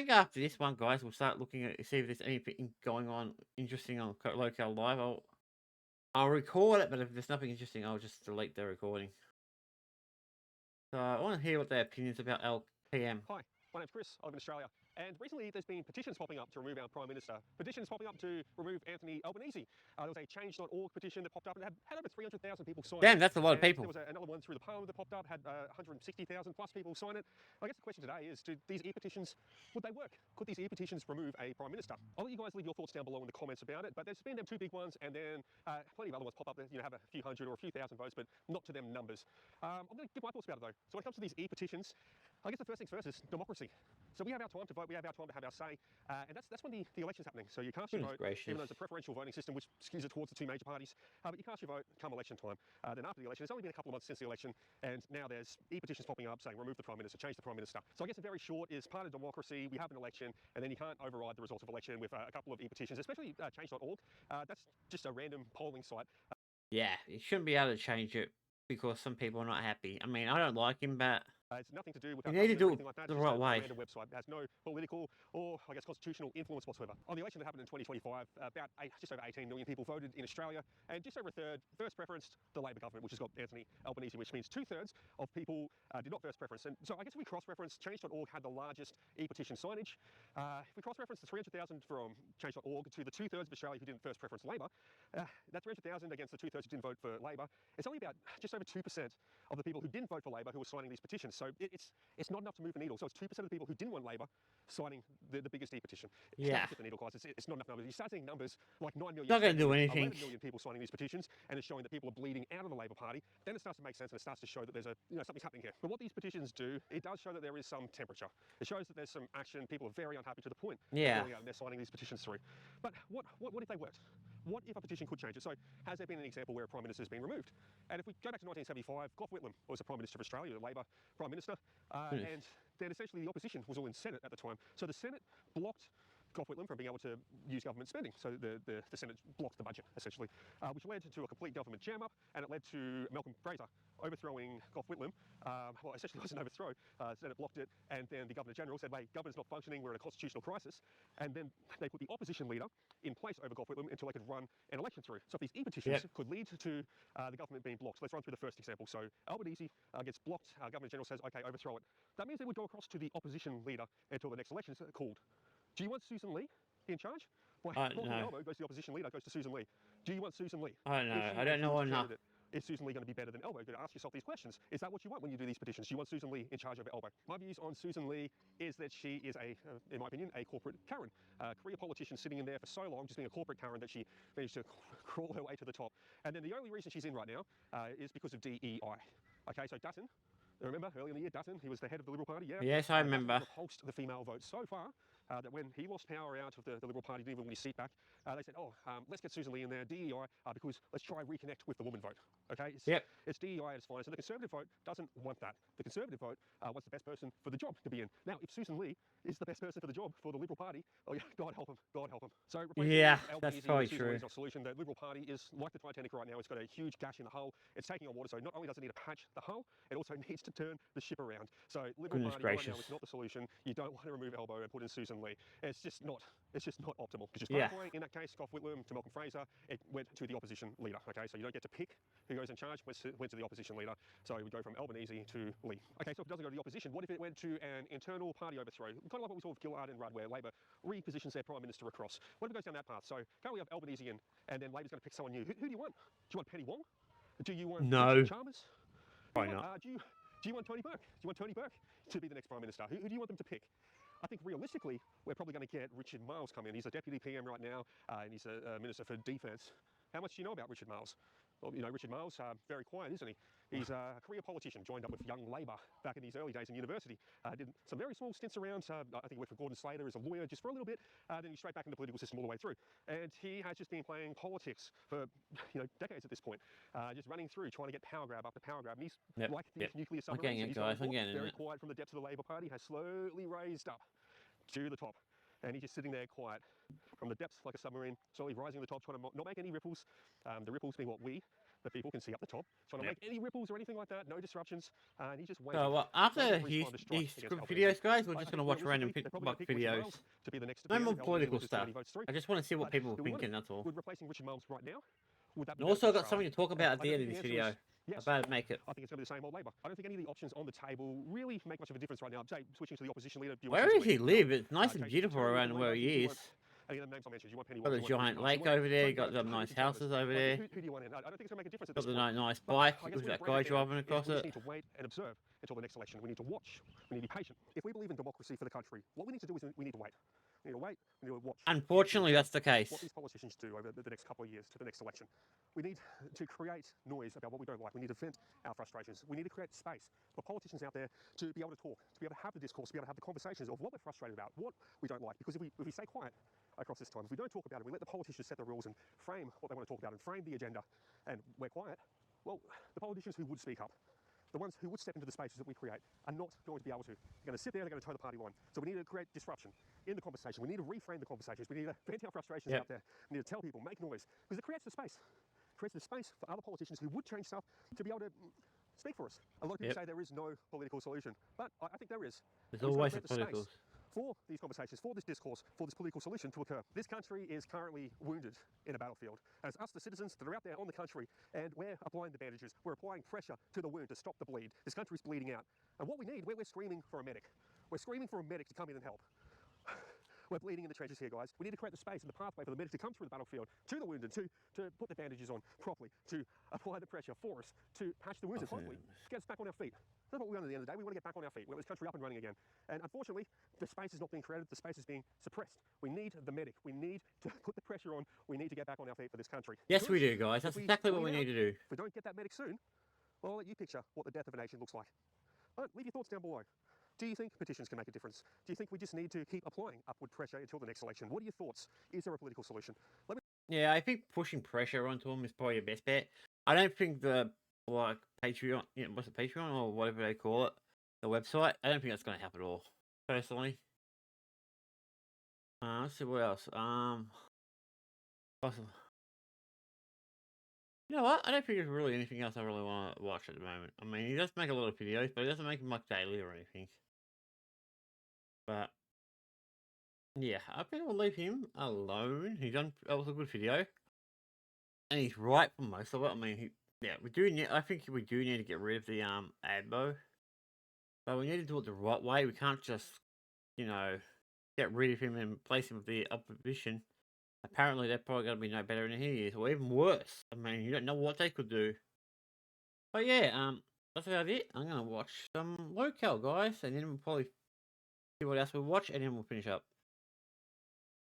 think after this one, guys, we'll start looking at see if there's anything going on interesting on Local Live. I'll record it, but if there's nothing interesting, I'll just delete the recording. So I want to hear what their opinions about LPM. Hi, my name's Chris. I live in Australia. And recently there's been petitions popping up to remove our Prime Minister. Petitions popping up to remove Anthony Albanese. There was a change.org petition that popped up and had over 300,000 people sign it. Damn, that's a lot of people. There was another one through the Parliament that popped up, had 160,000 plus people sign it. I guess the question today is, do these e-petitions, would they work? Could these e-petitions remove a Prime Minister? I'll let you guys leave your thoughts down below in the comments about it, but there's been them two big ones, and then plenty of other ones pop up that have a few hundred or a few thousand votes, but not to them numbers. I'm going to give my thoughts about it though. So when it comes to these e-petitions, I guess the first things first is democracy. So we have our time to vote, we have our time to have our say, and that's when the election's happening. So you cast your vote, even though it's a preferential voting system, which skews it towards the two major parties, but you cast your vote come election time. Then after the election, it's only been a couple of months since the election, and now there's e-petitions popping up saying remove the Prime Minister, change the Prime Minister. So I guess a very short is part of democracy. We have an election, and then you can't override the results of election with a couple of e-petitions, especially change.org. That's just a random polling site. Yeah, you shouldn't be able to change it because some people are not happy. I mean, I don't like him, but it's nothing to do with you need to do it like that. the right way. It's a website. It has no political or, I guess, constitutional influence whatsoever. On the election that happened in 2025, just over 18 million people voted in Australia, and just over a third first preferenced the Labor government, which has got Anthony Albanese, which means 2/3 of people did not first preference. And so I guess if we cross-reference, Change.org had the largest e-petition signage. If we cross-reference the 300,000 from Change.org to the 2/3 of Australia who didn't first preference Labor, that 300,000 against the 2/3 who didn't vote for Labor, it's only about just over 2% of the people who didn't vote for Labor who were signing these petitions. So it's not enough to move the needle. So it's 2% of the people who didn't want Labor signing the biggest e-petition. Yeah. It's not the needle, guys. It's not enough numbers. You start seeing numbers like 9 million. Not going to do anything. 11 million people signing these petitions, and it's showing that people are bleeding out of the Labor Party. Then it starts to make sense, and it starts to show that there's something's happening here. But what these petitions do, it does show that there is some temperature. It shows that there's some action. People are very unhappy to the point. Yeah. And they're signing these petitions through. But what if they worked? What if a petition could change it? So has there been an example where a Prime Minister has been removed? And if we go back to 1975, Gough Whitlam was the Prime Minister of Australia, the Labor Prime Minister, and then essentially the opposition was all in Senate at the time. So the Senate blocked Gough Whitlam from being able to use government spending. So the Senate blocked the budget, essentially, which led to a complete government jam-up, and it led to Malcolm Fraser overthrowing Gough Whitlam. Well, essentially it wasn't an overthrow. The Senate blocked it, and then the Governor-General said, wait, government's not functioning, we're in a constitutional crisis. And then they put the opposition leader in place over Gough Whitlam until they could run an election through. So if these e-petitions could lead to the government being blocked. So let's run through the first example. So Albanese gets blocked, Governor-General says, okay, overthrow it. That means they would go across to the opposition leader until the next election is called. Do you want Susan Lee in charge? Well, no. Elbow goes to the opposition leader, goes to Susan Lee. Do you want Susan Lee? I don't know. I don't know enough. Is Susan Lee going to be better than Elbow? You've got to ask yourself these questions. Is that what you want when you do these petitions? Do you want Susan Lee in charge over Elbow? My views on Susan Lee is that she is in my opinion, a corporate Karen. Career politician sitting in there for so long, just being a corporate Karen that she managed to crawl her way to the top. And then the only reason she's in right now is because of DEI. Okay, so Dutton, remember earlier in the year, Dutton, he was the head of the Liberal Party, yeah? Yes, I remember. Repulsed the female vote so far that when he lost power out of the Liberal Party, didn't even win his seat back, they said, let's get Susan Lee in there, DEI, because let's try and reconnect with the woman vote. Okay, it's DEI at its finest. So the Conservative vote doesn't want that. The Conservative vote wants the best person for the job to be in. Now, if Susan Lee is the best person for the job for the Liberal Party, oh yeah, God help him, God help him. So that's probably true. Is not a solution. The Liberal Party is like the Titanic right now. It's got a huge gash in the hull. It's taking on water. So not only does it need to patch the hull, it also needs to turn the ship around. So Liberal Party right now is not the solution. You don't want to remove Elbow and put in Susan Lee. It's just not optimal. It's just in that case, Gough Whitlam to Malcolm Fraser, it went to the opposition leader. Okay, so you don't get to pick who goes in charge. Went to the opposition leader. So it would go from Albanese to Lee. Okay, so if it doesn't go to the opposition, what if it went to an internal party overthrow? Kind of like what we saw with Gillard and Rudd, where Labor repositions their Prime Minister across. What if it goes down that path? So currently we have Albanese in, and then Labor's going to pick someone new. Who do you want? Do you want Penny Wong? Do you want Chalmers? Why not? Do you want Tony Burke? Do you want Tony Burke to be the next Prime Minister? Who do you want them to pick? I think realistically, we're probably going to get Richard Marles come in. He's a Deputy PM right now, and he's a Minister for Defence. How much do you know about Richard Marles? Well, you know, Richard Marles, very quiet, isn't he? He's a career politician, joined up with Young Labor back in his early days in university. Did some very small stints around. I think he worked for Gordon Slater as a lawyer just for a little bit. Then he's straight back into the political system all the way through. And he has just been playing politics for decades at this point. Just running through, trying to get power grab after power grab. And he's like the nuclear submarine. I'm getting it, guys. I'm getting it. Very quiet from the depths of the Labor Party, has slowly raised up to the top. And he's just sitting there quiet from the depths like a submarine, slowly rising to the top, trying to not make any ripples. The ripples being what we that people can see up the top, trying to Yep. make any ripples or anything like that, no disruptions, and he's just waiting. So after his script videos, guys, we're just going to watch random buck videos. To be the next No more political stuff. I just want to see what people are thinking, that's all. Would replacing Richard Marles right now, would that be And also, I've got Australia? something to talk about at the end of this video. Yes. About make it. I think it's going to be the same old Labor. I don't think any of the options on the table really make much of a difference right now. Say, switching to the opposition leader. Where does he live? It's nice and beautiful around where he is. Any of the names I mentioned, you want Penny Got the giant lake over there. You got the nice houses over there. Who do you want in? I don't think it's going to make a difference at Got this the point. nice bike with that guy driving across We it. just need to wait and observe until the next election. We need to watch. We need to be patient. If we believe in democracy for the country, what we need to do is we need to wait. We need to wait. We need to watch. Unfortunately, that's the case. What these politicians do over the next couple of years to the next election. We need to create noise about what we don't like. We need to vent our frustrations. We need to create space for politicians out there to be able to talk, to be able to have the discourse, to be able to have the conversations of what we're frustrated about, what we don't like. Because if we stay quiet across this time, if we don't talk about it, we let the politicians set the rules and frame what they want to talk about and frame the agenda, and we're quiet, well, the politicians who would speak up, the ones who would step into the spaces that we create, are not going to be able to. They're going to sit there, they're going to toe the party line. So we need to create disruption in the conversation. We need to reframe the conversations. We need to vent our frustrations out there. We need to tell people, make noise, because it creates the space. It creates the space for other politicians who would change stuff to be able to speak for us. A lot of people say there is no political solution, but I think there is. There's always a political for these conversations, for this discourse, for this political solution to occur. This country is currently wounded in a battlefield. As us, the citizens that are out there on the country, and we're applying the bandages, we're applying pressure to the wound to stop the bleed. This country's bleeding out. And what we need, we're screaming for a medic. We're screaming for a medic to come in and help. We're bleeding in the trenches here, guys. We need to create the space and the pathway for the medic to come through the battlefield to the wounded, to put the bandages on properly, to apply the pressure for us, to patch the wounds and hopefully get us back on our feet. That's what we want at the end of the day. We want to get back on our feet. We want this country up and running again. And unfortunately, the space is not being created. The space is being suppressed. We need the medic. We need to put the pressure on. We need to get back on our feet for this country. Yes, we do, guys. That's exactly what we need to do. If we don't get that medic soon, well, I'll let you picture what the death of a nation looks like. But leave your thoughts down below. Do you think petitions can make a difference? Do you think we just need to keep applying upward pressure until the next election? What are your thoughts? Is there a political solution? Yeah, I think pushing pressure onto them is probably your best bet. I don't think the Patreon, what's it, Patreon or whatever they call it, the website, I don't think that's going to happen at all, personally. Let's see what else. Awesome. You know what? I don't think there's really anything else I really want to watch at the moment. I mean, he does make a lot of videos, but he doesn't make them like daily or anything. But yeah, I think I'll leave him alone. That was a good video, and he's right for most of it. I mean, we do need. I think we do need to get rid of the admo, but we need to do it the right way. We can't just, get rid of him and replace him with the opposition. Apparently, they're probably going to be no better than he is, or even worse. I mean, you don't know what they could do. But yeah, that's about it. I'm going to watch some locale, guys, and then we'll probably see what else we'll watch, and then we'll finish up.